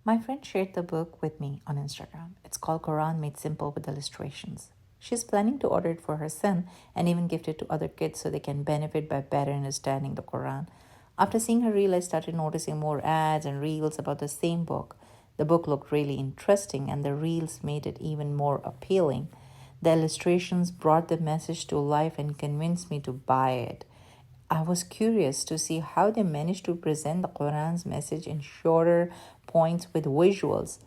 My friend shared the book with me on Instagram. It's called Quran Made Simple with Illustrations. She's planning to order it for her son and even gift it to other kids so they can benefit by better understanding the Quran. After seeing her reel, I started noticing more ads and reels about the same book. The book looked really interesting, and the reels made it even more appealing. The illustrations brought the message to life and convinced me to buy it. I was curious to see how they managed to present the Quran's message in shorter points with visuals.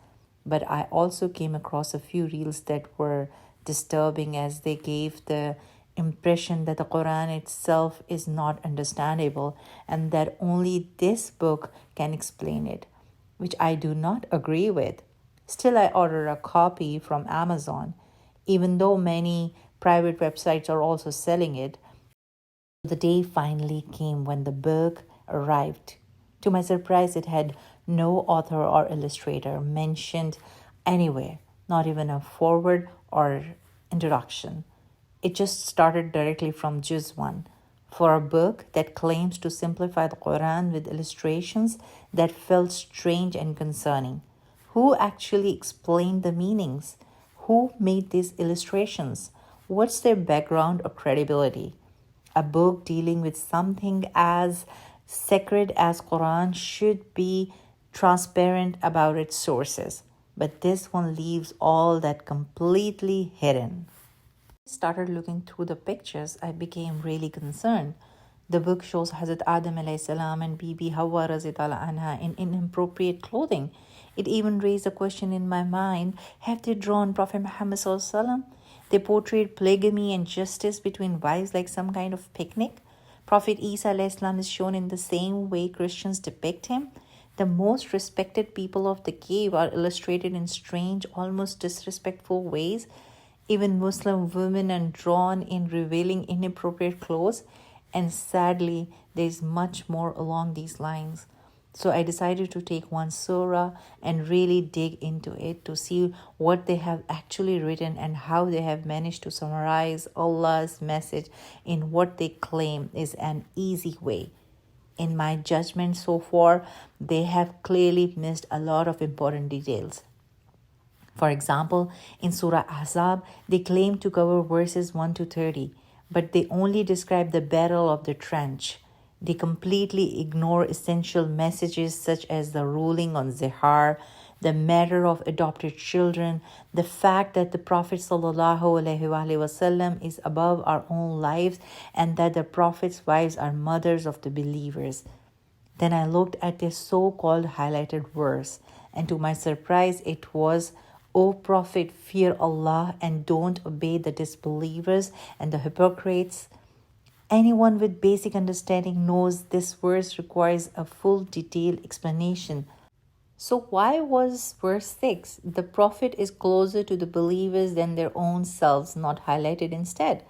But I also came across a few reels that were disturbing as they gave the impression that the Quran itself is not understandable and that only this book can explain it, which I do not agree with. Still, I ordered a copy from Amazon, even though many private websites are also selling it. The day finally came when the book arrived. To my surprise, it had no author or illustrator mentioned anywhere, not even a foreword or introduction. It just started directly from Juz 1. For a book that claims to simplify the Quran with illustrations that felt strange and concerning. Who actually explained the meanings? Who made these illustrations? What's their background or credibility? A book dealing with something as sacred as Quran should be transparent about its sources, but this one leaves all that completely hidden. Started looking through the pictures, I became really concerned. The book shows Hazrat Adam alayhi salam and Bibi Hawa raziyallahu anha in inappropriate clothing. It even raised a question in my mind: have they drawn Prophet Muhammad sallallahu alaihi wasallam? They portrayed polygamy and justice between wives like some kind of picnic. Prophet Isa alayhi salam is shown in the same way Christians depict him. The most respected people of the cave are illustrated in strange, almost disrespectful ways. Even Muslim women are drawn in revealing inappropriate clothes, and sadly, there's much more along these lines. So I decided to take one surah and really dig into it to see what they have actually written and how they have managed to summarize Allah's message in what they claim is an easy way. In my judgment so far, they have clearly missed a lot of important details. For example, in Surah Ahzab, they claim to cover verses 1 to 30, but they only describe the battle of the trench. They completely ignore essential messages such as the ruling on zihar, the matter of adopted children, the fact that the Prophet ﷺ is above our own lives, and that the Prophet's wives are mothers of the believers. Then I looked at this so called highlighted verse, and to my surprise, it was, O Prophet, fear Allah and don't obey the disbelievers and the hypocrites. Anyone with basic understanding knows this verse requires a full detailed explanation. So, why was verse 6, the Prophet is closer to the believers than their own selves, not highlighted instead?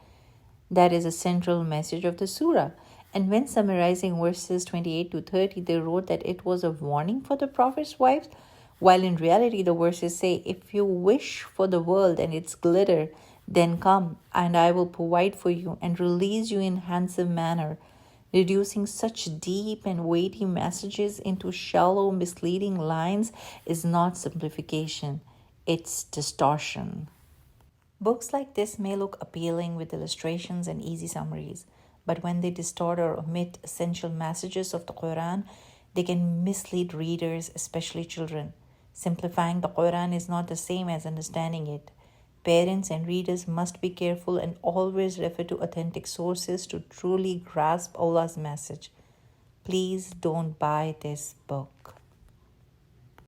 That is a central message of the surah. And when summarizing verses 28 to 30, they wrote that it was a warning for the Prophet's wives, while in reality, the verses say, if you wish for the world and its glitter, then come, and I will provide for you and release you in handsome manner. Reducing such deep and weighty messages into shallow, misleading lines is not simplification, it's distortion. Books like this may look appealing with illustrations and easy summaries, but when they distort or omit essential messages of the Quran, they can mislead readers, especially children. Simplifying the Quran is not the same as understanding it. Parents and readers must be careful and always refer to authentic sources to truly grasp Allah's message. Please don't buy this book.